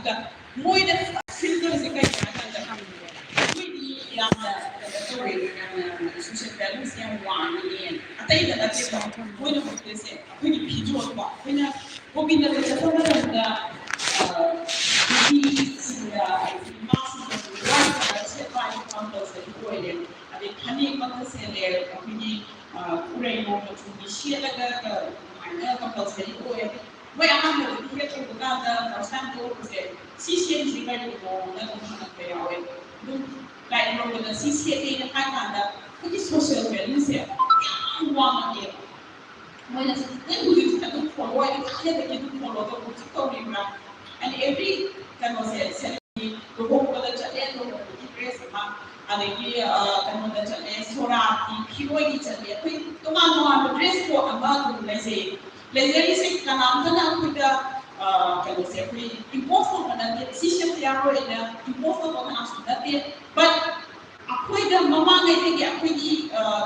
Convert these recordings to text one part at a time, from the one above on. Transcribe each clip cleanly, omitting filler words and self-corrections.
ꯑꯗꯨꯒ ꯃꯣꯏꯅ ꯐꯤꯜꯇꯔꯁꯦ ꯀꯩꯅꯣ ꯍꯥꯏꯀꯥꯟꯗ ꯑꯩꯈꯣꯏꯗꯤ ꯌꯥꯝꯅ ꯀꯩꯅꯣ ꯇꯧꯋꯦ ꯌꯥꯝꯅ ꯁꯣꯁꯤꯌꯦꯜ ꯚꯦꯂꯨꯁꯦ ꯌꯥꯝ ꯋꯥꯡꯉꯦ ꯑꯇꯩꯗ ꯅꯠꯇꯦꯀꯣ ꯃꯣꯏꯅ ꯍꯧꯖꯤꯛꯁꯦ ꯑꯩꯈꯣꯏꯒꯤ ꯐꯤꯖꯣꯜꯀꯣ ꯑꯩꯈꯣꯏꯅ ꯒꯣꯕꯤꯟꯗꯗ ꯆꯠꯄ ꯃꯇꯝꯗ ꯅꯨꯄꯤꯁꯤꯡꯗ ꯏꯃꯥꯁꯤꯡꯗ ꯋꯥꯏꯠ ꯀꯂꯔ ꯁꯦꯠꯄ ꯍꯥꯏꯕ ꯀꯝꯄꯜꯁꯔꯤ ꯑꯣꯏꯔꯦ ꯑꯗꯩ ꯐꯅꯦꯛ ꯃꯛꯇ ꯁꯦꯠꯂꯦ ꯑꯩꯈꯣꯏꯒꯤ ꯎꯔꯩꯅꯣꯡ ꯃꯆꯨꯒꯤ ꯁꯦꯠꯂꯒ ꯑꯗꯨꯃꯥꯏꯅ ꯀꯝꯄꯜꯁꯔꯤ ꯑꯣꯏ ꯃꯣꯏ ꯑꯍꯥꯟꯕꯗꯗꯤ ꯍꯦꯛ ꯇꯧꯕ ꯀꯥꯟꯗ ꯐꯥꯔꯁ ꯇꯥꯏꯝ ꯇꯧꯕꯁꯦ ꯁꯤ ꯁꯦꯠꯂꯤꯁꯤ ꯀꯔꯤꯒꯤꯅꯣꯅ ꯑꯗꯨꯝ ꯍꯪꯉꯛꯄ ꯌꯥꯎꯋꯦ ꯑꯗꯨꯝ ꯂꯥꯏ ꯂꯣꯝꯗ ꯁꯤ ꯁꯦꯠꯂꯦꯅ ꯍꯥꯏ ꯀꯥꯟꯗ ꯑꯩꯈꯣꯏꯒꯤ ꯁꯣꯁꯤꯌꯦꯜ ꯚꯦꯂꯨꯁꯦ ꯌꯥꯝ ꯋꯥꯡꯉꯦꯕ ꯃꯣꯏꯅ ꯅꯪ ꯍꯧꯖꯤꯛ ꯑꯗꯨꯝ ꯐꯣꯂꯣ ꯑꯩ ꯊꯥꯏꯅꯗꯒꯤ ꯑꯗꯨꯝ ꯐꯣꯂꯣ ꯇꯧꯕ ꯍꯧꯖꯤꯛ ꯇꯧꯔꯤꯕ꯭ꯔꯥ ꯑꯦꯟ ꯑꯦꯚ꯭ꯔꯤ ꯀꯩꯅꯣꯁꯦ ꯁꯦꯂꯦꯕ꯭ꯔꯤꯇꯤ ꯂꯨꯍꯣꯡꯕꯗ ꯆꯠꯂꯦ ꯂꯨꯍꯣꯡꯕꯒꯤ ꯗ꯭ꯔꯦꯁ ꯑꯃ ꯑꯗꯒꯤ ꯀꯩꯅꯣꯗ ꯆꯠꯂꯦ ꯁꯣꯔꯥꯠꯀꯤ ꯐꯤꯔꯣꯏꯒꯤ ꯆꯠꯂꯦ ꯑꯩꯈꯣꯏ ꯇꯣꯉꯥꯟ ꯇꯣꯉꯥꯟꯕ ꯗ꯭ꯔꯦꯁ ꯀꯣꯗ ꯑꯃ ꯑꯗꯨꯝ ꯂꯩꯖꯩ ꯂꯩꯖꯔꯤꯁꯦ ꯀꯅꯥꯝꯇꯅ ꯑꯩꯈꯣꯏꯗ ꯀꯩꯅꯣꯁꯦ ꯑꯩꯈꯣꯏ ꯏꯝꯄꯣꯁ ꯇꯧꯕ ꯅꯠꯇꯦ ꯁꯤ ꯁꯦꯠꯄ ꯌꯥꯔꯣꯏꯅ ꯏꯝꯄꯣꯁ ꯇꯧꯕ ꯀꯅꯥꯁꯨ ꯅꯠꯇꯦ ꯕꯠ ꯑꯩꯈꯣꯏꯗ ꯃꯃꯥꯡꯉꯩꯗꯒꯤ ꯑꯩꯈꯣꯏꯒꯤ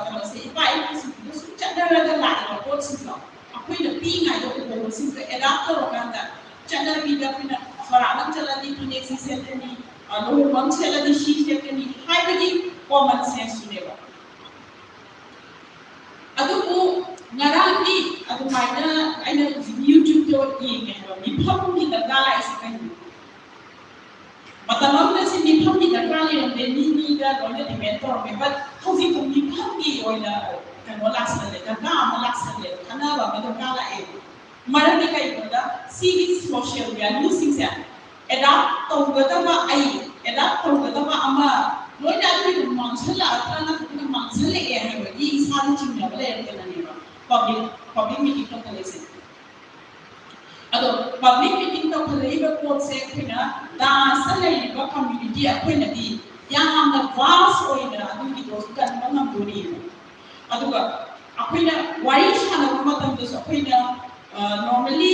ꯀꯩꯅꯣꯁꯦ ꯏꯄꯥ ꯏꯄꯨꯁꯤꯡꯗꯨ ꯁꯨꯝ ꯆꯠꯅꯔꯒ ꯂꯥꯛꯏꯕ ꯄꯣꯠꯁꯤꯡꯗꯣ ꯑꯩꯈꯣꯏꯅ ꯄꯤꯛꯏꯉꯩꯗ ꯎꯍꯧꯕꯁꯤꯡꯗꯣ ꯑꯦꯗꯥꯞ ꯇꯧꯔꯀꯥꯟꯗ ꯆꯠꯅꯕꯤꯗ ꯑꯩꯈꯣꯏꯅ ꯁꯣꯔꯥꯠ ꯑꯃ ꯆꯠꯂꯗꯤ ꯐꯅꯦꯛꯁꯤ ꯁꯦꯠꯀꯅꯤ ꯂꯨꯍꯣꯡꯕ ꯑꯃ ꯁꯦꯠꯂꯗꯤ ꯁꯤ ꯁꯦꯠꯀꯅꯤ ꯍꯥꯏꯕꯒꯤ ꯀꯣꯃꯟ ꯁꯦꯟꯁꯇꯨꯅꯦꯕ ꯑꯗꯨꯕꯨ ꯉꯔꯥꯡꯗꯤ ꯑꯗꯨꯃꯥꯏꯅ ꯑꯩꯅ ꯌꯨꯇ꯭ꯌꯨꯕꯇ ꯌꯦꯡꯉꯦ ꯍꯥꯏꯕ ꯃꯤꯐꯝꯒꯤ ꯗꯔꯀꯥꯔ ꯂꯥꯛꯏꯁꯦ ꯀꯩꯅꯣ ꯃꯇꯝ ꯑꯃꯗ ꯁꯤ ꯃꯤꯐꯝꯒꯤ ꯗꯔꯀꯥꯔ ꯂꯩꯔꯝꯗꯦ ꯃꯤꯒ ꯂꯣꯏꯅ ꯗꯤꯄꯦꯟ ꯇꯧꯔꯝꯃꯦ ꯕꯠ ꯍꯧꯖꯤꯛꯇꯤ ꯃꯤꯐꯝꯒꯤ ꯑꯣꯏꯅ ꯀꯩꯅꯣ ꯂꯥꯛꯁꯜꯂꯦ ꯗꯔꯀꯥꯔ ꯑꯃ ꯂꯥꯛꯁꯜꯂꯦ ꯈꯟꯅꯕ ꯑꯃ ꯗꯔꯀꯥꯔ ꯂꯥꯛꯑꯦ ꯃꯔꯝꯗꯤ ꯀꯩꯒꯤꯅꯣꯗ ꯁꯤꯒꯤ ꯁꯣꯁꯤꯌꯦꯜ ꯚꯦꯂꯨꯁꯤꯡꯁꯦ ꯑꯦꯗꯥꯞ ꯇꯧꯒꯗꯕ ꯑꯦꯗꯥꯞ ꯇꯧꯒꯗꯕ ꯑꯃ ꯂꯣꯏꯅ ꯑꯩꯈꯣꯏꯗ ꯃꯥꯡꯁꯜꯂꯛꯑꯒ ꯅꯠꯇ꯭ꯔꯒ ꯃꯥꯡꯁꯜꯂꯛꯑꯦ ꯍꯥꯏꯕꯒꯤ ꯏꯁꯥꯗ ꯆꯤꯡꯅꯕ ꯂꯩꯔꯛꯇꯅꯅꯦꯕ ꯄꯕ꯭ꯂꯤꯛ ꯃꯤꯇꯤꯡ ꯇꯧꯈꯠꯂꯛꯏꯁꯦ ꯑꯗꯣ ꯄꯕ꯭ꯂꯤꯛ ꯃꯤꯇꯤꯡ ꯇꯧꯈꯠꯂꯛꯏꯕ ꯄꯣꯠꯁꯦ ꯑꯩꯈꯣꯏꯅ ꯗꯥꯟꯁꯇ ꯂꯩꯔꯤꯕ ꯀꯝꯃ꯭ꯌꯨꯅꯤꯇꯤ ꯑꯩꯈꯣꯏꯅꯗꯤ ꯌꯥꯝꯅ ꯚꯥꯁ ꯑꯣꯏꯅ ꯑꯗꯨꯒꯤꯗꯣ ꯀꯟꯕ ꯉꯝꯗꯣꯔꯤꯕ ꯑꯗꯨꯒ ꯑꯩꯈꯣꯏꯅ ꯋꯥꯔꯤ ꯁꯥꯟꯅꯕ ꯃꯇꯝꯗꯁꯨ ꯑꯩꯈꯣꯏꯅ ꯅꯣꯔꯃꯦꯂꯤ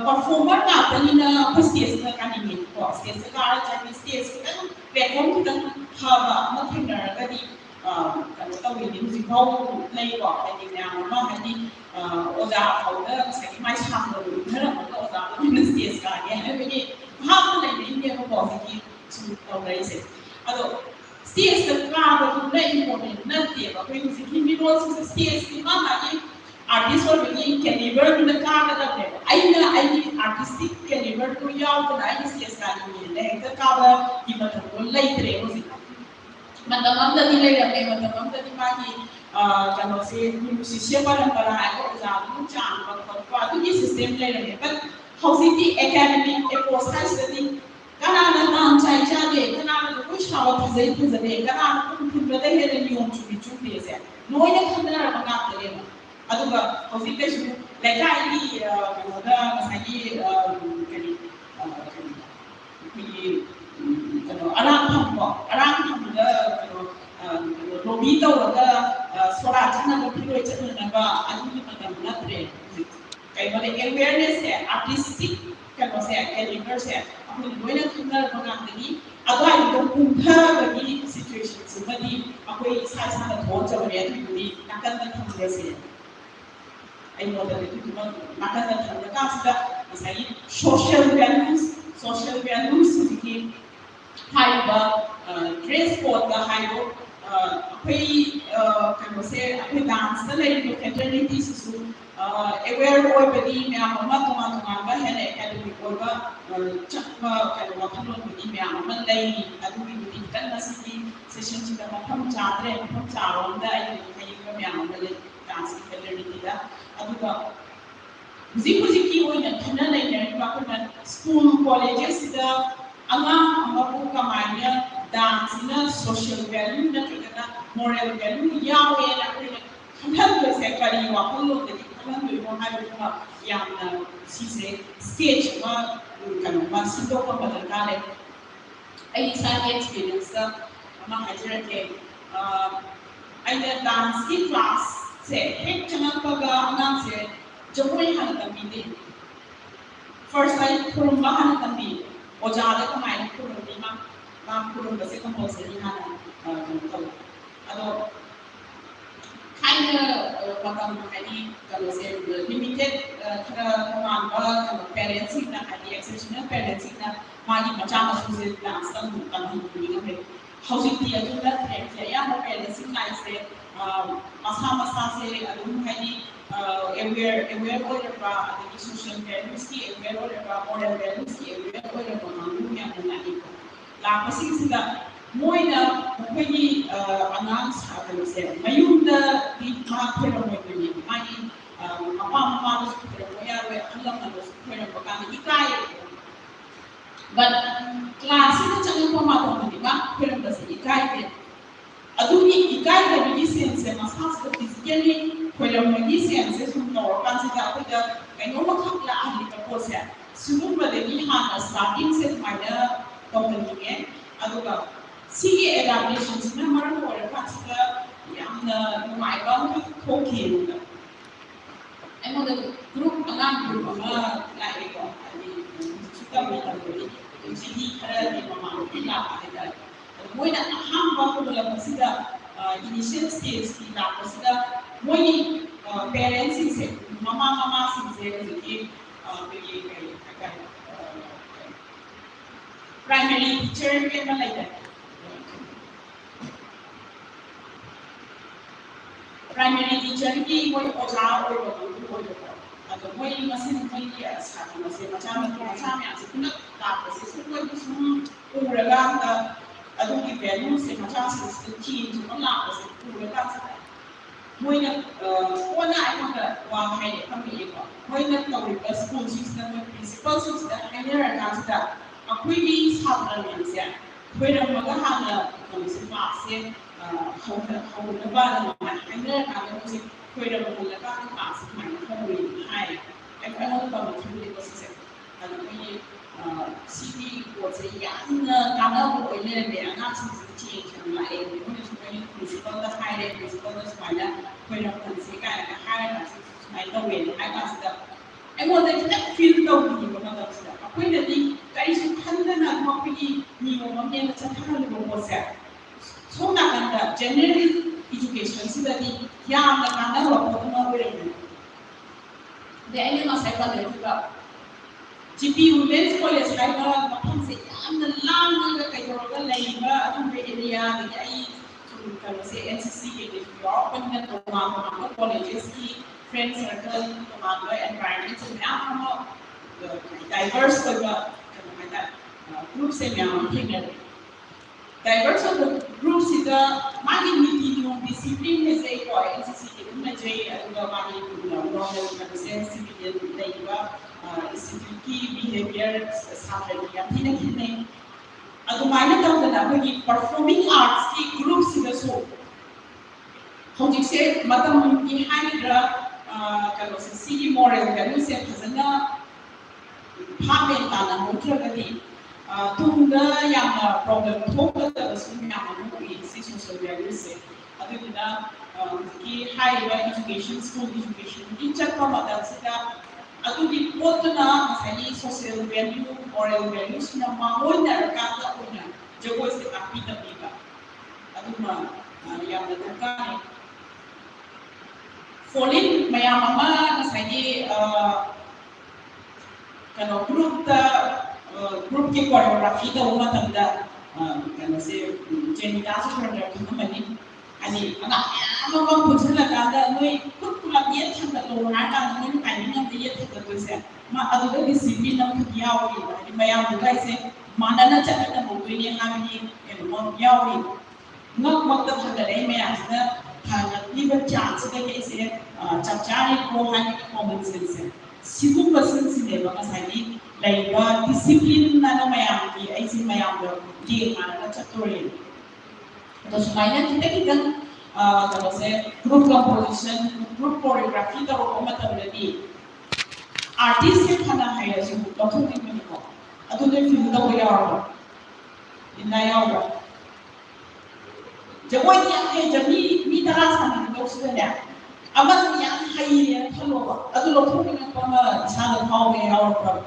ꯄꯔꯐꯣꯔꯃꯔ ꯉꯥꯛꯇꯅꯤꯅ ꯑꯩꯈꯣꯏ ꯁ꯭ꯇꯦꯖꯇ ꯀꯥꯅꯤꯡꯉꯦꯀꯣ ꯁ꯭ꯇꯦꯖꯇ ꯀꯥꯔꯒ ꯁ꯭ꯇꯦꯖ ꯈꯤꯇꯪ ꯄ꯭ꯂꯦꯠꯐꯣꯝ ꯈꯤꯇꯪ ꯐꯕ ꯑꯃ ꯊꯦꯡꯅꯔꯒꯗꯤ ꯀꯩꯅꯣ ꯇꯧꯋꯤꯅꯤ ꯍꯧꯖꯤꯛꯐꯥꯎ ꯂꯩꯀꯣ ꯍꯥꯏꯗꯤ ꯃꯌꯥꯝ ꯑꯃ ꯍꯥꯏꯗꯤ ꯑꯣꯖꯥ ꯐꯥꯎꯗ ꯉꯁꯥꯏꯒꯤ ꯃꯥꯏ ꯁꯥꯇ꯭ꯔꯗꯨ ꯏꯟꯊꯔꯝꯃꯒ ꯑꯣꯖꯥ ꯑꯃꯅ ꯁ꯭ꯇꯦꯖ ꯀꯥꯒꯦ ꯍꯥꯏꯕꯒꯤ ꯚꯥꯕꯇ ꯂꯩꯅꯩꯅꯦꯕꯀꯣ ꯍꯧꯖꯤꯛꯀꯤ ꯁꯨꯝ ꯇꯧꯅꯔꯤꯁꯦ ꯑꯗꯣ ꯁ꯭ꯇꯦꯖꯇ ꯀꯥꯕꯗꯨꯅ ꯏꯝꯄꯣꯔꯇꯦꯟ ꯅꯠꯇꯦꯕ ꯑꯩꯈꯣꯏ ꯍꯧꯖꯤꯛꯀꯤ ꯃꯤꯔꯣꯜꯁꯤꯡꯁꯦ ꯁ꯭ꯇꯦꯖꯀꯤ ꯃꯥꯒꯤ ꯑꯥꯔꯇꯤꯁ ꯑꯣꯏꯕꯒꯤ ꯀꯦꯂꯤꯕꯔꯗꯨꯗ ꯀꯥꯒꯗꯕꯅꯦꯕ ꯑꯩꯅ ꯑꯩꯒꯤ ꯑꯥꯔꯇꯤꯁꯇꯤꯛ ꯀꯦꯂꯤꯕꯔꯗꯨ ꯌꯥꯎꯗꯅ ꯑꯩꯒꯤ ꯁ꯭ꯇꯦꯖ ꯀꯥꯅꯤꯡꯉꯦꯅ ꯍꯦꯛꯇ ꯀꯥꯕꯒꯤ ꯃꯇꯝꯗꯣ ꯂꯩꯇ꯭ꯔꯦ ꯍꯧꯖꯤꯛ ꯃꯇꯝ ꯑꯃꯗꯗꯤ ꯂꯩꯔꯝꯃꯦ ꯃꯇꯝ ꯑꯃꯗꯗꯤ ꯃꯥꯒꯤ ꯀꯩꯅꯣꯁꯦ ꯒꯨꯔꯨ ꯁꯤꯁ꯭ꯌ ꯄꯔꯝꯄꯔꯥ ꯍꯥꯏꯕ ꯑꯣꯖꯥꯗꯨꯅ ꯆꯥꯡꯕ ꯈꯣꯠꯄ ꯑꯗꯨꯒꯤ ꯁꯤꯁꯇꯦꯝ ꯂꯩꯔꯝꯃꯦ ꯕꯠ ꯍꯧꯖꯤꯛꯇꯤ ꯑꯦꯀꯥꯗꯦꯃꯤꯛ ꯑꯦꯄ꯭ꯔꯣꯆ ꯍꯥꯏꯁꯤꯗꯗꯤ ꯀꯅꯥꯅ ꯇꯥꯟ ꯆꯥꯏ ꯆꯥꯗꯦ ꯀꯅꯥꯅ ꯖꯒꯣꯏ ꯁꯥꯕ ꯐꯖꯩ ꯐꯖꯗꯦ ꯀꯅꯥꯅ ꯄꯨꯡ ꯊꯤꯟꯕꯗ ꯍꯦꯟꯅ ꯅꯤꯌꯣꯝ ꯆꯨꯝꯃꯤ ꯆꯨꯝꯗꯦꯁꯦ ꯂꯣꯏꯅ ꯈꯟꯅꯔꯕ ꯉꯥꯛꯇꯅꯦꯕ ꯑꯗꯨꯒ ꯍꯧꯖꯤꯛ ꯀꯩꯁꯨ ꯂꯩꯀꯥꯏꯒꯤ ꯀꯩꯅꯣꯗ ꯉꯁꯥꯏꯒꯤ ꯀꯔꯤ ꯑꯩꯈꯣꯏꯒꯤ ꯀꯩꯅꯣ ꯑꯔꯥꯡꯐꯝꯀꯣ ꯑꯔꯥꯡꯐꯝꯗ ꯀꯩꯅꯣ ꯂꯣꯕꯤ ꯇꯧꯔꯒ ꯁꯣꯔꯥꯠ ꯆꯠꯅꯕ ꯐꯤꯔꯣꯏ ꯆꯠꯅꯅꯕ ꯑꯗꯨꯒꯤ ꯃꯇꯝ ꯅꯠꯇ꯭ꯔꯦ ꯍꯧꯖꯤꯛ ꯀꯩꯅꯣꯗ ꯑꯦꯋꯦꯔꯅꯦꯁꯁꯦ ꯑꯥꯔꯇꯤꯁꯇꯤꯛ ꯀꯩꯅꯣꯁꯦ ꯀꯦꯂꯤꯕꯔꯁꯦ ꯑꯩꯈꯣꯏꯅ ꯂꯣꯏꯅ ꯈꯪꯅꯔꯕ ꯉꯥꯛꯇꯅꯤ ꯑꯗꯨꯋꯥꯏꯗꯨꯗ ꯀꯨꯝꯊꯕꯒꯤ ꯁꯤꯆꯨꯋꯦꯁꯟꯁꯤꯃꯗꯤ ꯑꯩꯈꯣꯏ ꯏꯁꯥ ꯏꯁꯥꯅ ꯊꯣꯛꯍꯟꯖꯕꯅꯦ ꯑꯗꯨꯒꯤꯕꯨꯗꯤ ꯅꯥꯀꯟꯗ ꯊꯝꯖꯁꯦ ꯑꯩꯉꯣꯟꯗꯗꯤ ꯑꯗꯨꯒꯨꯝꯕ ꯅꯥꯀꯟꯗ ꯊꯝꯃꯀꯥꯟꯁꯤꯗ ꯉꯁꯥꯏꯒꯤ ꯁꯣꯁꯤꯌꯦꯜ ꯚꯦꯂꯨꯁ ꯍꯧꯖꯤꯛꯀꯤ ꯍꯥꯏꯔꯤꯕ ꯗ꯭ꯔꯦꯁ ꯀꯣꯗꯇ ꯍꯥꯏꯔꯣ ꯑꯩꯈꯣই ꯀꯩꯅꯣꯁꯦ ꯑꯩꯈꯣꯏ ꯗꯥꯟꯁꯇ ꯂꯩꯔꯤꯕ ꯐꯦꯇꯔꯅꯤꯇꯤꯁꯤꯁꯨ ꯑꯦꯋꯦꯌꯔ ꯑꯣꯏꯕꯗꯤ ꯃꯌꯥꯝ ꯑꯃ ꯇꯣꯉꯥꯟ ꯇꯣꯉꯥꯟꯕ ꯍꯦꯟꯅ ꯑꯦꯀꯥꯗꯦꯃꯤꯛ ꯑꯣꯏꯕ ꯆꯠꯄ ꯀꯩꯅꯣ ꯋꯥꯈꯜꯂꯣꯟꯕꯨꯗꯤ ꯃꯌꯥꯝ ꯑꯃ ꯂꯩ ꯑꯗꯨꯒꯤꯕꯨꯗꯤ ꯈꯤꯇꯪ ꯉꯁꯤꯒꯤ ꯁꯦꯁꯟꯁꯤꯗ ꯃꯐꯝ ꯆꯥꯗ꯭ꯔꯦ ꯃꯐꯝ ꯆꯥꯕꯔꯣꯝꯗ ꯑꯩꯒꯤ ꯍꯩꯕ ꯃꯌꯥꯝ ꯑꯃ ꯂꯩ ꯗꯥꯟꯁꯀꯤ ꯐꯦꯇꯔꯅꯤꯇꯤꯗ ꯑꯗꯨꯒ ꯍꯧꯖꯤꯛꯀꯤ ꯑꯣꯏꯅ ꯈꯟꯅ ꯅꯩꯅꯔꯤꯕ ꯑꯩꯈꯣꯏꯅ ꯁ꯭ꯀꯨꯜ ꯀꯣꯂꯦꯖꯦꯁꯁꯤꯗ ꯑꯉꯥꯡ ꯑꯃꯕꯨ ꯀꯃꯥꯏꯅ ꯗꯥꯟꯁꯁꯤꯅ ꯁꯣꯁꯤꯌꯦꯜ ꯚꯦꯂꯨ ꯅꯠꯇ꯭ꯔꯒꯅ ꯃꯣꯔꯦꯜ ꯚꯦꯂꯨ ꯌꯥꯎꯋꯦꯅ ꯑꯩꯈꯣꯏꯅ ꯈꯟꯍꯟꯕꯁꯦ ꯀꯔꯤ ꯋꯥꯈꯜꯂꯣꯟꯗꯒꯤ ꯈꯟꯍꯟꯗꯣꯏꯅꯣ ꯍꯥꯏꯕꯗꯨꯃ ꯌꯥꯝꯅ ꯁꯤꯁꯦ ꯁ꯭ꯇꯦꯖ ꯑꯃ ꯀꯩꯅꯣꯃ ꯁꯤꯟꯗꯣꯛꯄ ꯑꯃ ꯗꯔꯀꯥꯔ ꯂꯩ ꯑꯩ ꯏꯁꯥꯒꯤ ꯑꯦꯛꯁꯄꯤꯔꯤꯌꯦꯟꯁꯇ ꯑꯃ ꯍꯥꯏꯖꯔꯛꯀꯦ ꯑꯩꯅ ꯗꯥꯟꯁꯀꯤ ꯀ꯭ꯂꯥꯁꯁꯦ ꯍꯦꯛ ꯆꯪꯉꯛꯄꯒ ꯑꯉꯥꯡꯁꯦ ꯖꯒꯣꯏ ꯍꯥꯟꯅ ꯇꯝꯕꯤꯗꯦ ꯐꯥꯔꯁꯇ ꯑꯩ ꯈꯨꯔꯨꯝꯕ ꯍꯥꯟꯅ ꯇꯝꯕꯤ ꯑꯣꯖꯥꯗ ꯀꯃꯥꯏꯅ ꯈꯨꯔꯨꯝꯅꯤ ꯃꯥ ꯈꯨꯔꯨꯝꯕꯁꯦ ꯀꯝꯄꯜꯁꯔꯤ ꯍꯥꯟꯅ ꯀꯩꯅꯣ ꯇꯧꯋꯤ ꯑꯗꯣ Hanya matam hari kalau saya limited kerana kalau parents nak hari exceptional parents nak magi macam masuk langsung bukan hubungan housing dia juga yang parents nak saya masa-masa saya ada hari aware oleh apa ada social values ki aware oleh apa moral values ki aware oleh apa malu yang nak itu lah pasti sudah moina mukwenyi announce akan saya mayunda di mahapera moini mani mama dos pera moya we alam na dos pera bakang ikai but class itu jangan pemahaman ni mak pera dos ikai ke aduni ikai ke bagi sense masas ke physically pera bagi sense semua kan sejak kita kayu makam lah ahli terposa semua berdiri hanya starting set mana company ni aduga Sigi elaborations na maram wala pasika yang numaiba koki na. Emo the group alam group ama lai ko ani suka kita beri jadi ada di mama ila ada. Moi na hamba ko la pasika initial stage kita pasika moi parents se mama se jadi bagi akan primary teacher ke malai primary teacher ki koi oja koi koi atau koi mesin koi ya satu mesin macam yang sebenarnya tak mesin koi tu uraga atau ki value se macam seperti cuma lah mesin uraga saja. Moi nak kona aku nak wang hai kami itu. Moi nak tahu school system principal system ini rakan saja. Aku ini sahaja yang saya. Moi nak mengajar kami sepasang hầu nó ba là mặt anh rất là cái gì quay đầu một là các bạn sẽ mạnh không bị hay em phải nói bằng một thứ gì đó sẽ là cái CD của cái dạng cảm ơn của anh để anh làm sự chỉ chẳng lại em cũng như chúng mình sẽ có cái hai đây sẽ có cái phải là quay đầu mình sẽ cái hai là máy tàu biển hai bạn sẽ em muốn thấy cái phim tàu gì của nó sẽ quay đầu đi cái sự thân là nó cái gì nhiều nó nghe nó sẽ thân là một sẽ so nakanda general education sida di yang nakanda waktu no beri de ini masai pada juga GP Women's College kai ba makan se yang lang na kai roga lai ba atun be area de ai so kalau se NCC ke de open na to ma colleges ki friend circle to ma environment se yang mo diverse ba kata group se yang hingga diverse of the groups is the magi meeting yung discipline is a point NCC na jay aduga magi normal na civilian na iba institute behavior strategy yan hinay adumay na daw na pagi performing arts ki groups is so hojik se matam ihayra kalau se city moral kalau se khazana phamen ta na mutra gadi tungga yang problem tungga terus yang menurut social values itu kita ki higher education school education incak pemata kita atau di kota misalnya social value moral values yang mahu kata punya jago setiap kita juga atau yang terkait falling mayama misalnya kalau group की choreography का Uma तंदा kan se jadi tasu choreography nama ni ani anak bang pujian lah kada noi kut pula dia thang to nada noi pani nam dia thang to se ma adu da discipline nam kiyawi ni mayam bukai se mana na cakap na bukai ni kami ni mo kiyawi ngak waktu thang da dai mayam se thang ni berchance da ke se cakcari ko hani common sense sibu person si de bang asai like discipline na mayam ki ay si mayam do di mana catur terus mainnya kita kalau saya group composition group choreography kalau kamu tahu berarti artis yang kana hire sih dokter ni kok atau dia film tahu ya orang ini ya orang jawab yang hai jadi ni terasa ni dokter sudah amat yang hai kalau atau dokter ni kok mana sana tahu ya orang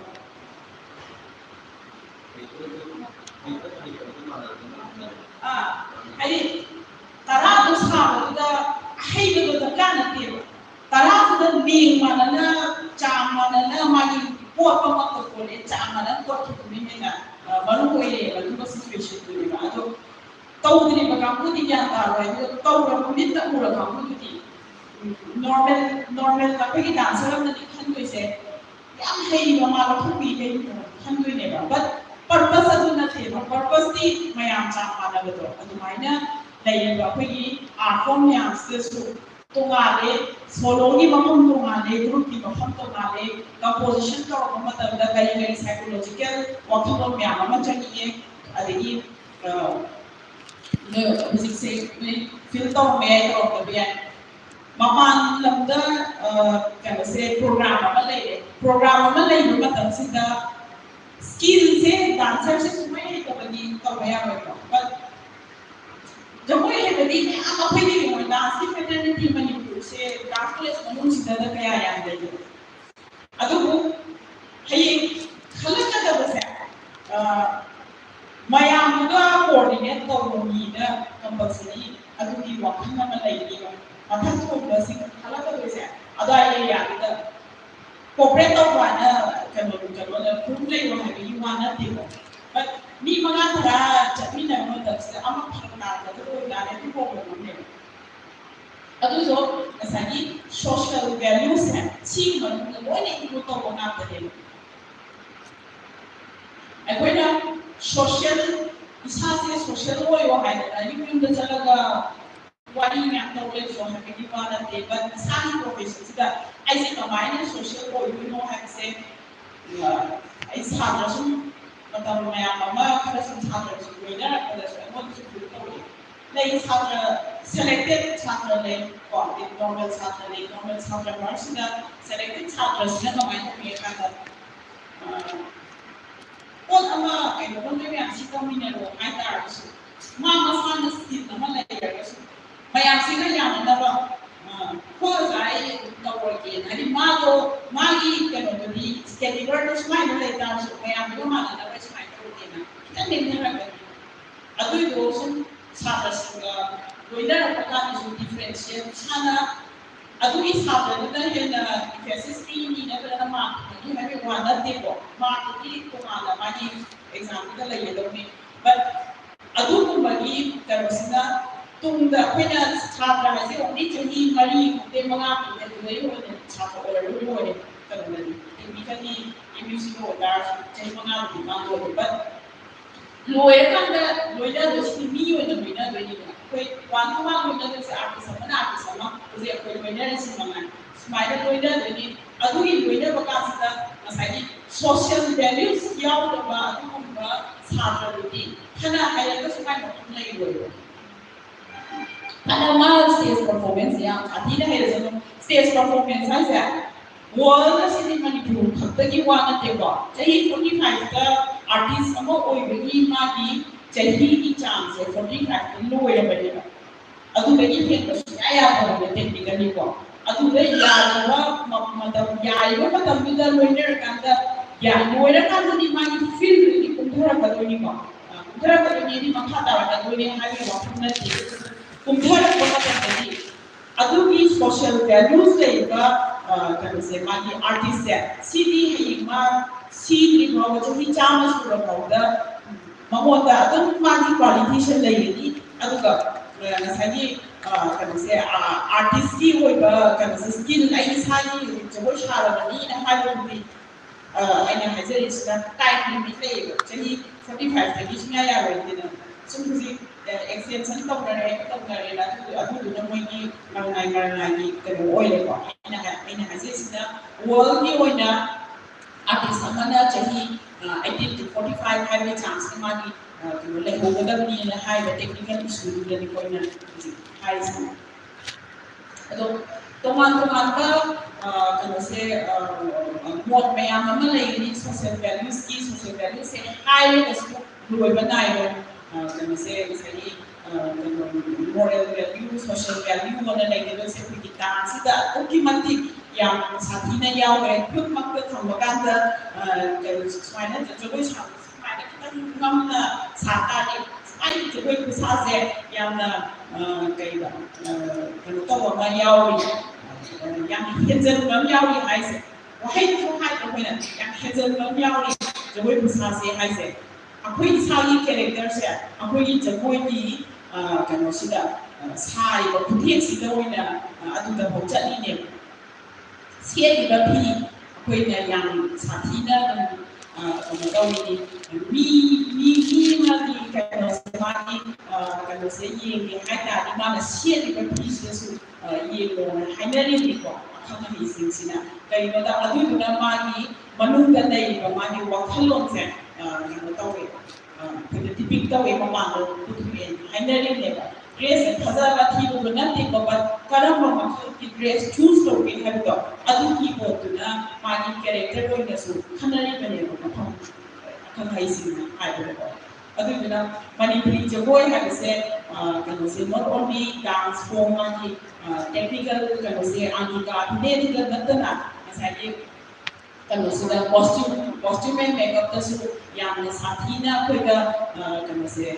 jadi tara tu sekarang kita hai ꯄꯤꯗꯕ ꯗꯔꯀꯥꯔ ꯅꯠꯇꯦꯕ ꯇꯔꯥꯁꯤꯗ ꯃꯤꯡ ꯃꯥꯟꯅꯅ ꯆꯥꯡ ꯃꯥꯟꯅꯅ ꯃꯥꯒꯤ ꯄꯣꯠ ꯑꯃꯈꯛ ꯄꯣꯠꯂꯦ ꯆꯥꯡ ꯃꯥꯟꯅꯅ ꯄꯣꯠꯈꯤꯕꯅꯤ ꯍꯦꯟꯅ ꯃꯔꯨ ꯑꯣꯏꯔꯦꯕ ꯑꯗꯨꯒ ꯁꯤꯆꯨꯋꯦꯁꯟꯗꯨꯅꯦꯕ ꯑꯗꯣ ꯇꯧꯗ꯭ꯔꯤꯕ ꯀꯥꯡꯕꯨꯗꯤ ꯒ꯭ꯌꯥꯟ ꯇꯥꯔꯣꯏ ꯑꯗꯨꯒ ꯇꯧꯔꯕ ꯃꯤꯠꯇ ꯎꯔ ꯀꯥꯡꯕꯨꯗꯨꯗꯤ ꯅꯣꯔꯃꯦꯜ ꯑꯩꯈꯣꯏꯒꯤ ꯗꯥꯟꯁꯔ ꯑꯃꯅꯗꯤ ꯈꯟꯗꯣꯏꯁꯦ ꯌꯥꯝ ꯍꯩꯕ ꯃꯥ ꯂꯧꯊꯣꯛꯄꯤ ꯀꯩꯅꯣ ꯈꯟꯗꯣꯏꯅꯦꯕ ꯕꯠ ꯄꯔꯄꯁ ꯑꯗꯨ ꯅꯠꯇꯦꯕ ꯄꯔꯄꯁꯇꯤ ꯃꯌꯥꯝ ꯆꯥꯡ ꯃꯥꯟꯅꯕꯗꯣ ꯑꯗꯨꯃꯥꯏꯅ ꯂꯩꯔꯤꯕ ꯑꯩꯈꯣꯏꯒꯤ ꯑꯥꯔꯠ ꯐꯣꯔꯝ ꯃꯌꯥꯝꯁꯤꯗꯁꯨ ꯇꯣꯉꯥꯜꯂꯦ ꯁꯣꯂꯣꯒꯤ ꯃꯐꯝ ꯇꯣꯉꯥꯜꯂꯦ ꯒ꯭ꯔꯨꯞꯀꯤ ꯃꯐꯝ ꯇꯣꯉꯥꯜꯂꯦ ꯀꯝꯄꯣꯖꯤꯁꯟ ꯇꯧꯔꯛꯄ ꯃꯇꯝꯗ ꯀꯔꯤ ꯀꯔꯤ ꯁꯥꯏꯀꯣꯂꯣꯖꯤꯀꯦꯜ ꯋꯥꯈꯜꯂꯣꯟ ꯃꯌꯥꯝ ꯑꯃ ꯆꯪꯉꯛꯑꯦ ꯑꯗꯒꯤ ꯍꯧꯖꯤꯛꯁꯦ ꯐꯤꯜ ꯇꯧꯔꯝꯕ ꯌꯥꯏ ꯇꯧꯔꯝꯗꯕ ꯌꯥꯏ ꯃꯄꯥꯟ ꯂꯝꯗ ꯀꯩꯅꯣꯁꯦ ꯄ꯭ꯔꯣꯒ꯭ꯔꯥꯝ ꯑꯃ ꯂꯩꯔꯦ ꯄ꯭ꯔꯣꯒ꯭ꯔꯥꯝ ꯑꯃ ꯂꯩꯕ ꯃꯇꯝꯁꯤꯗ स्किल्स है डांसर से सुबह ही तो बनी तो गया होगा पर जब वो ये बनी मैं आप अपने लिए वो डांस की फैटर्निटी मणिपुर से डांस क्लास मनुष्य सिद्धांत क्या आया है ये अतो वो है ये खलक का दबस है मयामुगा कोऑर्डिनेट तो वो मीना कंपल्सरी अतो की वाकई में लाइकी है अतः तो बस खलक का दबस है अतो ये याद है corporate of one can prove it or have you one at the but me Manata, Chapina, I'm a partner, the problem. Also, as I need social values and achievement, the one in the one after them. And when social is has a social way or I mean the Salaga. What do you have knowledge or have any one of them? But some professions that I think a minor social or you know how to say it's hard but my mama person hard to do that because I want to do it. Like it's hard selected chapter like what the normal chapter mercy selected chapters never mind me kind of what am I don't maybe I'm sick of me or I got mama found the skin of my layers. Mayam sila yang naba, cause I don't work in. I mean, Magi can only steady workers might relate down to Mayam Yuma and the rest might go in. That means never. I do it also, Satas, we never forgot to differentiate Sana. I do it happen, and then if you see me, never a mark, you have one that they go. Mark, it to Magi example, like you me. But I do Magi, there was not. Tunga अपने छात्र में से अपनी चंगी मरी ते मंगा पीते तो ये होने छात्र और लोग होने करने ये मिठाई ये म्यूजिक होता है चंगी मंगा पीते मांगो तो बट लोयर दोस्ती नहीं होने लोयर कोई वांटू लोयर से आर्टिस्ट sama उसे कोई लोयर से मंगा स्माइल लोयर दोनी अधूरी लोयर बकासिता मसाई social values याव तो अधूरा छात्र लोगी खाना खाया तो स्माइल नहीं lower Ada stage performance yang tidak ada stage performance saja. World sini Manipur, tapi wana teba. Jadi 45 ka artist sama oi bagi mati. Jadi ini chance 45 low ya benda. Adu bagi kita saya apa teknikal ni ko. Adu bagi ya macam kita winner kan ya winner kan ni mati feel ni kumpulan kalau ni ko. Kumpulan kalau ni macam ada kalau ni hari waktu nanti. Kumpulan tadi, adugi social values lepa kan se magi artist ya. CD hingga CD bawa jadi camas pura bawa, mamoda adu magi qualification lagi. Aduga, nasagi kan se artist ki hoiba kan se skill lain sahani jauh syarab ni nak hari ni. Aina hasil islah type limit lepa. Jadi 75 tadi sebenarnya ya begitu. Sungguh extension to dari lah tu namanya marangai kalau oil apa ini hasil sudah world ni oilnya artis mana jadi 18 to 45 hari chance kemari kalau leh bodoh ni lah high technical issue jadi oilnya high sama atau teman-teman kalau saya buat mayam mana lagi social values saya high esok dua benar kalau saya misalnya moral value, social value, mana lagi tu saya pergi dance kita, okey mati yang sahaja yang berikut makna tambahkan kalau semuanya jadi macam mana kita ngam sahaja ni ai jagoi kusase yamna kaiba kanu tawa ma yawi yang henzan mam yawi haise wahai so hai ko na yang henzan mam yawi jagoi kusase haise akoi sagi character se akoi jagoi ki kanu sida sai ba kuthek sida oina adu da ho chani ne siai ba phi akoi na yang sathina kanu tawi mi ma di kanu semani kanu se yeng hai ta di ma siai ba phi su yelo hainari ni ko khana ni sing sina kai no da adu na ma ni manung da dai ba ma ni wakhalon se kanu tawi kanu tipik tawi ma ma no puthen hainari ne ba grace khaza ba thi bu na ti ko ba karam ma ki grace choose to be have to adu ki ko tu na ma ni character ko na su khanari ba ne ko thong kan hai sing hai ba adu na manipuri jagoi ha se kanu se not only dance form ma ki technical kanu se angika medical natana asai kanu se da costume and makeup ta su yamna sathina koi da kanu se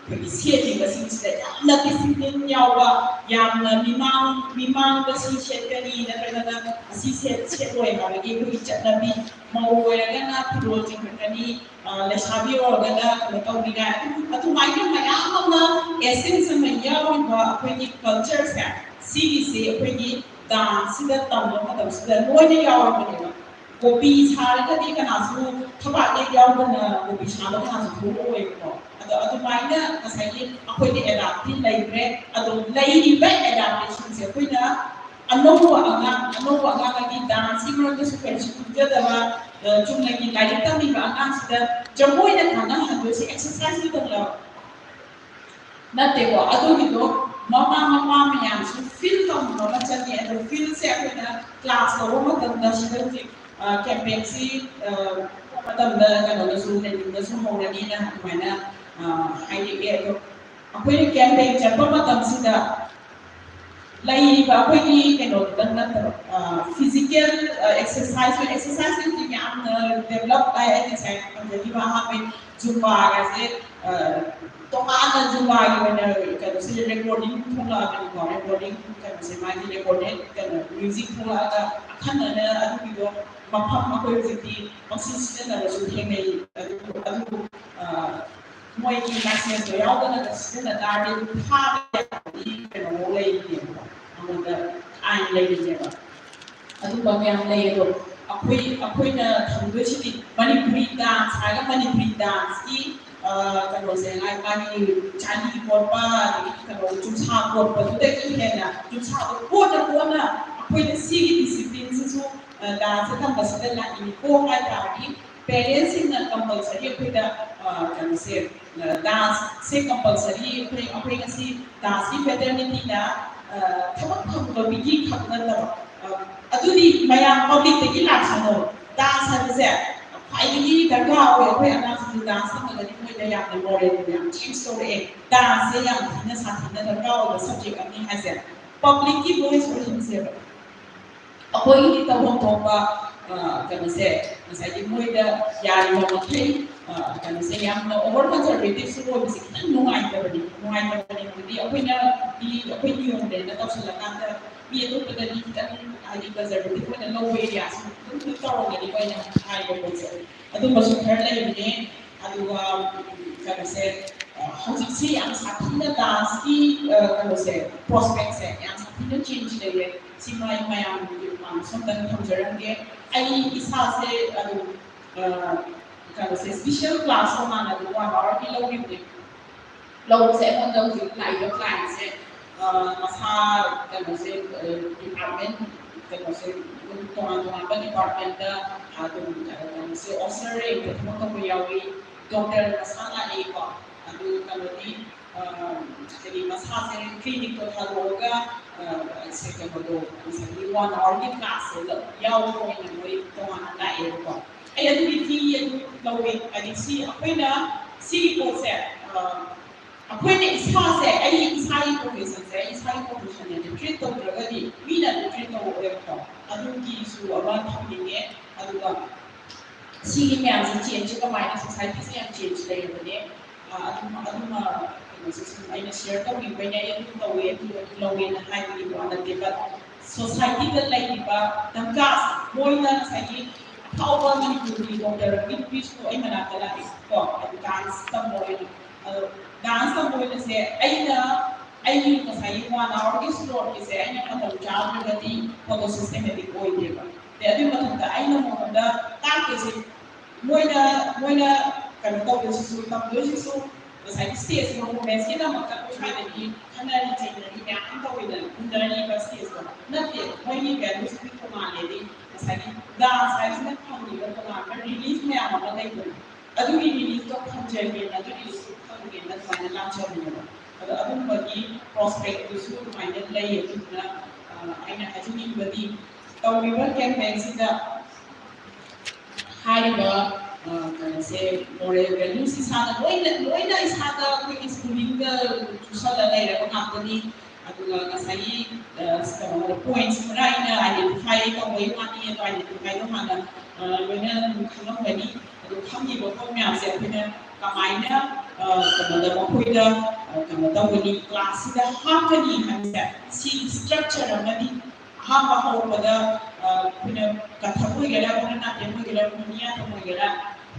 koi sieti ba sing se yamna discipline yawa yamna mimang ba si shetani na kada si set roi ma ge koi chatna bi mawo ya na pro jing kani le sabi ro ga na kanu tau bi ga atu mai na mayam na essence ma yawa ba koi ni culture se si se koi ni dance da tam ma da se moi ni yawa ba ne gopi char ka di kana su thaba le yawa na gopi char ba kana su tho oi ko adu mai na kasai ni akoi ni adaptive lai bre adu lai ni ba adaptation se koi na anowa anga ki dance imro ke su pen su ja da ba chung lai ki lai ta mi ba anga su da jamoi na kana ha do se exercise ni ta la na te ko adu ni do mama yang su feel tom no ma chan ni adu feel se ko na class ko ma ta da shi da ti campaign si matam da kana da su da su ho da ni na ma na hai ni ke to akoi ni campaign chan pa matam si da lai ba koi ni kano dan na physical exercise ni yang develop by any time jadi ba ha pe zumba ga se to ana zumba ni mana kano se recording thula ni recording kano se ma ni recording kano music thula ka khan na adu bi do mapam ma koi jiti oxygen na su theng nei adu moi ki license do yaw da na se na da ni pha ni kano lai ni amada ai lai ni ba adu ba yang lai do akoi na thangdo chi manipuri dance ha ga manipuri dance ki kano se ngai ma ni chani ko pa ni kano chu cha ko pa tu te ki he na chu cha ko na akoi na si discipline su dance ta ba sa la ni ko ha ta ni parents in na compulsory akoi da kano se dance se compulsory akoi na si dance ki fraternity na thabak thab lo bi ki khap na ta aduni mayam public te ki lak sano dance ha se ai ni da ga we we ana su dance ma ga ni mo da ya na more ni ya team story dance ya ni na sa ni da ga o subject ani ha se public ki voice or him se akoi ni ta hong tong ba kanu se sai di mo da ya ni ma thai kanu se yam na over conservative su ko bi se kan nungai ta ba ni di akoi ni yong de na ta su la ka ta bi to pa ni kan ai conservative ko na low area su tu ta ro ni ko na ai ko se adu ma su khar lai ni adu kanu se hojik se yang sa thina dance ki kanu se prospect se yang sa thina change le si mai mayam som dan thomjarang ge ai isa se adu kanu se special class ko ma na du 1 hour ki low ni low se mon dong ji lai do client se masa kanu se department kanu se tuan ba department da adu kanu se officer ke mo ko yawi doctor masala e ko adu kanu ni jadi masa se clinic to haloga se ke do se 1 hour ki class se yaw ko ni mo tuan na e ko ai adu ti lawi adi si apena si ko se apena isa se ai isa i profession se isa i profession ne treat to dragadi mina treat to ko adu ki su aba thami ne adu ka si me am se change ka mai society se am change le ne ꯑꯩꯅ ꯁꯤꯌꯔ ꯇꯧꯅꯤꯡꯕꯩꯅ ꯑꯩ ꯑꯗꯨꯝ ꯇꯧꯋꯦ ꯑꯗꯨ ꯂꯧꯋꯦꯅ ꯍꯥꯏꯕꯒꯤ ꯋꯥ ꯅꯠꯇꯦꯕ ꯁꯣꯁꯥꯏꯇꯤꯗ ꯂꯩꯔꯤꯕ ꯗꯔꯀꯥꯔ ꯃꯣꯏꯅ ꯉꯁꯥꯏꯒꯤ ꯑꯐꯥꯎꯕ ꯃꯅꯤꯄꯨꯔꯒꯤ ꯗꯣꯛꯇꯔ ꯅꯨꯄꯤꯁꯨ ꯑꯩ ꯃꯅꯥꯛꯇ ꯂꯥꯛꯑꯦ ꯀꯣ ꯗꯥꯟꯁ ꯇꯝꯕ ꯑꯣꯏꯅ ꯑꯗꯣ ꯗꯥꯟꯁ ꯇꯝꯕ ꯑꯣꯏꯅꯁꯦ ꯑꯩꯒꯤ ꯉꯁꯥꯏꯒꯤ 1 hourꯒꯤ ꯁ꯭ꯂꯣꯠꯀꯤꯁꯦ ꯑꯩꯅ ꯃꯇꯝ ꯆꯥꯗ꯭ꯔꯒꯗꯤ ꯐꯣꯇꯣ ꯁꯤꯁꯇꯦꯃꯦꯇꯤꯛ ꯑꯣꯏꯗꯦꯕ ꯑꯗꯨꯒꯤ ꯃꯊꯛꯇ ꯑꯩꯅ ꯃꯉꯣꯟꯗ ꯇꯥꯛꯇꯣꯏꯁꯦ ꯃꯣꯏꯅ ꯀꯩꯅꯣ ꯇꯧꯗꯣꯏꯁꯤꯁꯨ ꯇꯝꯗꯣꯏꯁꯤꯁꯨ ꯉꯁꯥꯏꯒꯤ ꯁ꯭ꯇꯦꯖ ꯄꯔꯐꯣꯔꯃꯦꯟꯁꯀꯤꯗꯃꯛꯇ ꯑꯩꯈꯣꯏ ꯁ꯭ꯋꯥꯏꯗꯗꯤ ꯈꯟꯅꯔꯤ ꯆꯩꯅꯔꯤ ꯃꯌꯥꯝ ꯇꯧꯋꯤꯗꯅ ꯍꯨꯟꯗꯔꯅꯤꯕ ꯁ꯭ꯇꯦꯖꯇ ꯅꯠꯇꯦ ꯃꯣꯏꯒꯤ ꯚꯦꯂꯨꯁꯤꯗꯤ ꯇꯣꯉꯥꯟꯂꯦꯗꯤ ꯉꯁꯥꯏꯒꯤ ꯗꯥꯟꯁ ꯍꯥꯏꯕꯁꯤꯅ ꯐꯪꯉꯤꯕ ꯇꯣꯉꯥꯟꯕ ꯔꯤꯂꯤꯐ ꯃꯌꯥꯝ ꯑꯃ ꯂꯩꯕꯅꯤ ꯑꯗꯨꯒꯤ ꯔꯤꯂꯤꯐꯇꯣ ꯐꯪꯖꯒꯦꯅ ꯑꯗꯨꯒꯤꯁꯨ ꯐꯪꯒꯦꯅ ꯑꯗꯨꯃꯥꯏꯅ ꯂꯥꯛꯆꯕꯅꯦꯕ ꯑꯗꯣ ꯑꯗꯨꯝꯕꯒꯤ ꯄ꯭ꯔꯣꯁꯄꯦꯛꯇꯨꯁꯨ ꯑꯗꯨꯃꯥꯏꯅ ꯂꯩ ꯑꯗꯨꯗꯨꯅ ꯑꯩꯅ ꯍꯥꯏꯖꯅꯤꯡꯕꯗꯤ ꯇꯧꯔꯤꯕ ꯀꯦꯝꯄꯦꯟꯁꯤꯗ ꯍꯥꯏꯔꯤꯕ ꯀꯩꯅꯣꯁꯦ ꯃꯣꯔꯦꯜ ꯚꯦꯂꯨꯁ ꯏꯁꯥꯗ ꯂꯣꯏꯅ ꯏꯁꯥꯗ ꯑꯩꯈꯣꯏꯒꯤ ꯁ꯭ꯀꯨꯂꯤꯡꯗ ꯆꯨꯁꯜꯂ ꯂꯩꯔꯕ ꯉꯥꯛꯇꯅꯤ ꯑꯗꯨꯒ ꯉꯁꯥꯏꯒꯤ ꯀꯩꯅꯣ ꯄꯣꯏꯟꯠꯁ ꯈꯔ ꯑꯩꯅ ꯑꯥꯏꯗꯦꯟꯇꯤꯐꯥꯏ ꯇꯧꯕꯒꯤ ꯋꯥꯅꯤ ꯑꯗꯣ ꯑꯥꯏꯗꯦꯟꯇꯤꯐꯥꯏꯗꯣ ꯍꯥꯟꯅ ꯂꯣꯏꯅ ꯈꯪꯉꯝꯒꯅꯤ ꯑꯗꯣ ꯈꯪꯉꯤꯕ ꯄꯣꯠ ꯃꯌꯥꯝꯁꯦ ꯑꯩꯈꯣꯏꯅ ꯀꯃꯥꯏꯅ ꯀꯩꯅꯣꯗ ꯃꯈꯣꯏꯗ ꯀꯩꯅꯣ ꯇꯧꯒꯅꯤ ꯀ꯭ꯂꯥꯁꯁꯤꯗ ꯍꯥꯞꯀꯅꯤ ꯍꯥꯏꯕꯁꯦ ꯁꯤ ꯁ꯭ꯇ꯭ꯔꯛꯆꯔ ꯑꯃꯗꯤ ꯑꯍꯥꯟꯕ ꯍꯧꯔꯛꯄꯗ ꯑꯩꯈꯣꯏꯅ ꯀꯊꯛ ꯑꯣꯏꯒꯦꯔꯥ ꯚꯔꯇꯅꯥꯇ꯭ꯌꯝ ꯑꯣꯏꯒꯦꯔꯥ ꯃꯣꯍꯤꯅꯤꯌꯥꯇꯝ ꯑꯣꯏꯒꯦꯔꯥ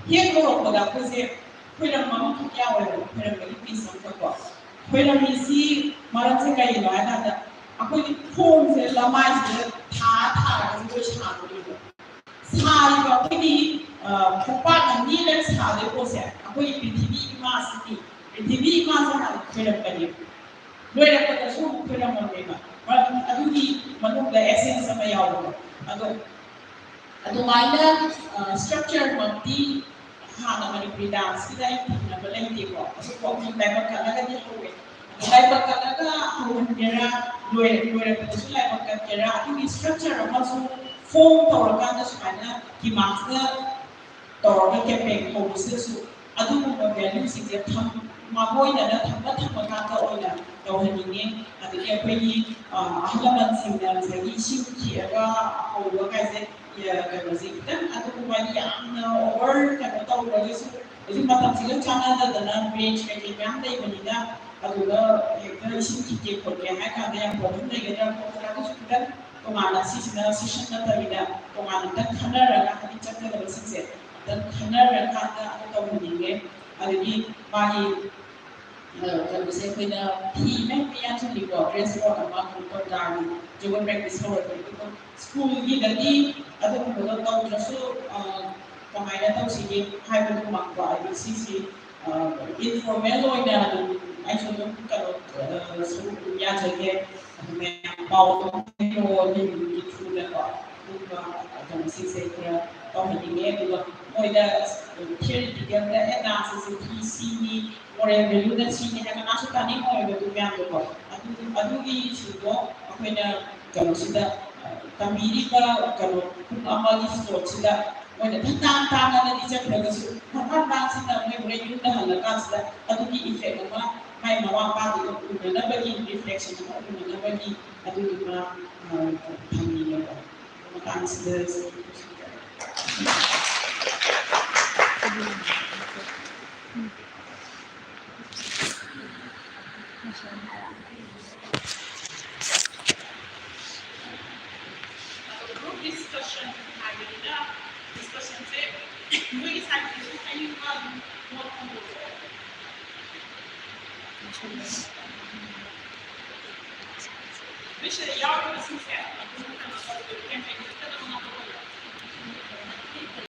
ꯍꯦꯛ ꯍꯧꯔꯛꯄꯗ ꯑꯩꯈꯣꯏꯁꯦ ꯈꯣꯏꯔꯝ ꯑꯃꯈꯛ ꯌꯥꯎꯋꯦꯕ ꯈꯣꯏꯔꯝꯕꯒꯤ ꯄꯤꯁ ꯑꯃꯈꯛꯀꯣ ꯈꯣꯏꯔꯝꯃꯤꯁꯤ ꯃꯔꯝꯁꯦ ꯀꯩꯒꯤꯅꯣ ꯍꯥꯏ ꯀꯥꯟꯗ ꯑꯩꯈꯣꯏꯒꯤ ꯈꯣꯡꯁꯦ ꯂꯃꯥꯏꯁꯤꯗ ꯊꯥꯔꯒ ꯖꯒꯣꯏ ꯁꯥꯗꯣꯏꯅꯦꯕ ꯁꯥꯔꯤꯕ ꯑꯩꯈꯣꯏꯒꯤ ꯈꯣꯡꯄꯥꯛ ꯑꯅꯤꯔꯛ ꯁꯥꯗꯣꯏ ꯄꯣꯠꯁꯦ ꯑꯩꯈꯣꯏꯒꯤ ꯄ꯭ꯔꯤꯊꯤꯕꯤ ꯏꯃꯥꯁꯤꯗꯤ ꯄ꯭ꯔꯤꯊꯤꯕꯤ ꯏꯃꯥꯁꯦ ꯍꯥꯟꯅ ꯈꯣꯏꯔꯝꯕꯅꯦꯕ ꯂꯣꯏꯔꯛꯄꯗꯁꯨ ꯑꯃꯨꯛ ꯈꯣꯏꯔꯝꯃꯝꯃꯦꯕ ꯑꯗꯨꯒꯤ ꯃꯅꯨꯡꯗ ꯑꯦꯁꯦꯟꯁ ꯑꯃ ꯌꯥꯎꯕꯗꯣ ꯑꯗꯣ ꯑꯗꯨꯃꯥꯏꯅ ꯁ꯭ꯇ꯭ꯔꯛꯆꯔꯃꯛꯇꯤ ꯍꯥꯟꯅ ꯃꯅꯤꯄꯨꯔꯤ ꯗꯥꯟꯁꯀꯤꯗ ꯑꯩ ꯊꯦꯡꯅꯕ ꯂꯩꯇꯦꯀꯣ ꯑꯗꯨꯕꯨ ꯑꯩꯈꯣꯏ ꯂꯥꯏꯕꯛ ꯀꯠꯂꯒꯗꯤ ꯍꯧꯋꯦ ꯂꯥꯏꯕꯛ ꯀꯠꯂꯒ ꯍꯧꯍꯟꯒꯦꯔꯥ ꯂꯣꯏꯔꯛꯄꯗꯁꯨ ꯂꯥꯏꯕꯛ ꯀꯠꯀꯦꯔꯥ ꯑꯗꯨꯒꯤ ꯁ꯭ꯇ꯭ꯔꯛꯆꯔ ꯑꯃꯁꯨ ꯐꯣꯝ ꯇꯧꯔꯀꯥꯟꯗ ꯁꯨꯃꯥꯏꯅ ꯀꯤꯃꯥꯛꯁꯅ ꯇꯧꯔꯒ ꯀꯦꯝꯄꯦꯟ ꯍꯧꯕꯁꯤꯗꯁꯨ ꯑꯗꯨꯒꯨꯝꯕ ꯚꯦꯂꯨꯁꯤꯡꯁꯦ ꯃꯥꯡꯑꯣꯏꯅꯅ ꯊꯝꯕ ꯑꯣꯏꯅ ꯇꯧꯍꯟꯅꯤꯡꯉꯤ ꯑꯗꯒꯤ ꯑꯩꯈꯣꯏꯒꯤ ꯑꯍꯜ ꯂꯃꯟꯁꯤꯡꯅ ꯉꯁꯥꯏꯒꯤ ꯏꯁꯤꯡ ꯊꯤꯔꯒ ꯍꯧꯕ ꯀꯥꯏꯁꯦ ꯀꯩꯅꯣꯁꯦ ꯈꯤꯇꯪ ꯑꯗꯨꯒꯨꯝꯕ ꯌꯥꯝꯅ ꯑꯣꯚꯔ ꯀꯩꯅꯣ ꯇꯧꯔꯒꯁꯨ ꯍꯧꯖꯤꯛ ꯃꯇꯝꯁꯤꯒ ꯆꯥꯟꯅꯗꯗꯅ ꯕ꯭ꯔꯦꯟꯁ ꯀꯩꯀꯩ ꯃꯌꯥꯝ ꯂꯩꯕꯅꯤꯅ ꯑꯗꯨꯗ ꯍꯦꯛꯇ ꯏꯁꯤꯡ ꯊꯤꯒꯦ ꯈꯣꯠꯀꯦ ꯍꯥꯏ ꯀꯥꯟꯗ ꯌꯥꯝ ꯄ꯭ꯔꯣꯕ꯭ꯂꯦꯝ ꯂꯩꯒꯗ꯭ꯔꯥ ꯈꯣꯠꯀꯗ꯭ꯔꯥ ꯈꯤꯇꯪ ꯇꯣꯉꯥꯟꯅ ꯁꯤꯁꯤꯅ ꯁꯤꯁꯟ ꯅꯠꯇꯕꯤꯗ ꯇꯣꯉꯥꯟꯅ ꯑꯝꯇꯪ ꯈꯟꯅꯔꯒ ꯍꯥꯏꯗꯤ ꯆꯠꯀꯗꯕꯁꯤꯡꯁꯦ ꯑꯝꯇꯪ ꯈꯟꯅꯔꯀꯥꯟꯗ ꯑꯗꯨ ꯇꯧꯍꯟꯅꯤꯡꯉꯦ ꯑꯗꯒꯤ ꯃꯥꯒꯤ ꯀꯩꯅꯣꯁꯦ ꯑꯩꯈꯣꯏꯅ ꯐꯤ ꯃꯌꯥꯝ ꯌꯥꯟꯁꯤꯜꯂꯤꯀꯣ ꯗ꯭ꯔꯦꯁ ꯀꯣꯗ ꯑꯃ ꯀꯧꯇꯥꯒꯤ ꯖꯒꯣꯏ ꯄ꯭ꯔꯦꯛꯇꯤꯁ ꯍꯧꯔꯛꯄꯒꯤꯀꯣ ꯁ꯭ꯀꯨꯜꯒꯤꯗꯗꯤ ꯑꯗꯨꯒꯨꯝꯕꯗꯣ ꯇꯧꯗ꯭ꯔꯁꯨ ꯀꯃꯥꯏꯅ ꯇꯧꯁꯤꯒꯦ ꯍꯥꯏꯕꯗꯨꯃꯛꯀꯣ ꯍꯥꯏꯗꯤ ꯁꯤꯁꯤ ꯏꯟꯐꯣꯔꯃꯦꯜ ꯑꯣꯏꯅ ꯑꯗꯨꯝ ꯑꯩꯁꯨ ꯑꯗꯨꯝ ꯀꯩꯅꯣ ꯁꯨꯝ ꯌꯥꯖꯒꯦ ꯃꯌꯥꯝ ꯄꯥꯎ ꯂꯤꯡꯒꯤ ꯊ꯭ꯔꯨꯗꯀꯣ ꯑꯗꯨꯒ ꯀꯩꯅꯣꯁꯤꯡꯁꯦ ꯈꯔ ꯇꯧꯍꯟꯅꯤꯡꯉꯦ ꯑꯗꯨꯒ ꯃꯣꯏꯗ ꯊꯤꯌꯣꯔꯤꯇꯤꯀꯦꯜꯗ ꯑꯦꯅꯥꯂꯤꯁꯤꯁꯁꯤ ꯁꯤꯅꯤ ꯃꯣꯔꯦꯜ ꯚꯦꯂꯨꯅ ꯁꯤꯅꯤ ꯍꯥꯏꯕ ꯀꯅꯥꯁꯨ ꯇꯥꯅꯤꯡꯉꯣꯏꯕ ꯑꯗꯨ ꯃꯌꯥꯝꯗꯣꯀꯣ ꯑꯗꯨꯒꯤꯁꯤꯡꯗꯣ ꯑꯩꯈꯣꯏꯅ ꯀꯩꯅꯣꯁꯤꯗ ꯇꯝꯕꯤꯔꯤꯕ ꯀꯩꯅꯣ ꯄꯨꯡ ꯑꯃꯒꯤ ꯁ꯭ꯂꯣꯠꯁꯤꯗ ꯃꯣꯏꯅ ꯇꯥꯡꯅꯗꯤ ꯆꯠꯈ꯭ꯔꯒꯁꯨ ꯃꯇꯥꯡꯁꯤꯗ ꯃꯣꯏ ꯍꯣꯔꯦꯟ ꯌꯨꯝꯗ ꯍꯜꯂꯀꯥꯟꯁꯤꯗ ꯑꯗꯨꯒꯤ ꯏꯐꯦꯛ ꯑꯃ ꯃꯥꯏ ꯃꯃꯥ ꯃꯄꯥꯗꯨꯒ ꯎꯅꯅꯕꯒꯤ ꯔꯤꯐ꯭ꯂꯦꯛꯁꯟ ꯑꯃ ꯎꯅꯅꯕꯒꯤ ꯑꯗꯨꯗꯨꯃ ꯊꯝꯅꯤꯡꯉꯦꯕ ꯃꯇꯥꯡꯁꯤꯗ group discussion 하기나 discussion에 우리 사이에서 하니까 뭐 하는 거예요? Which the young person said,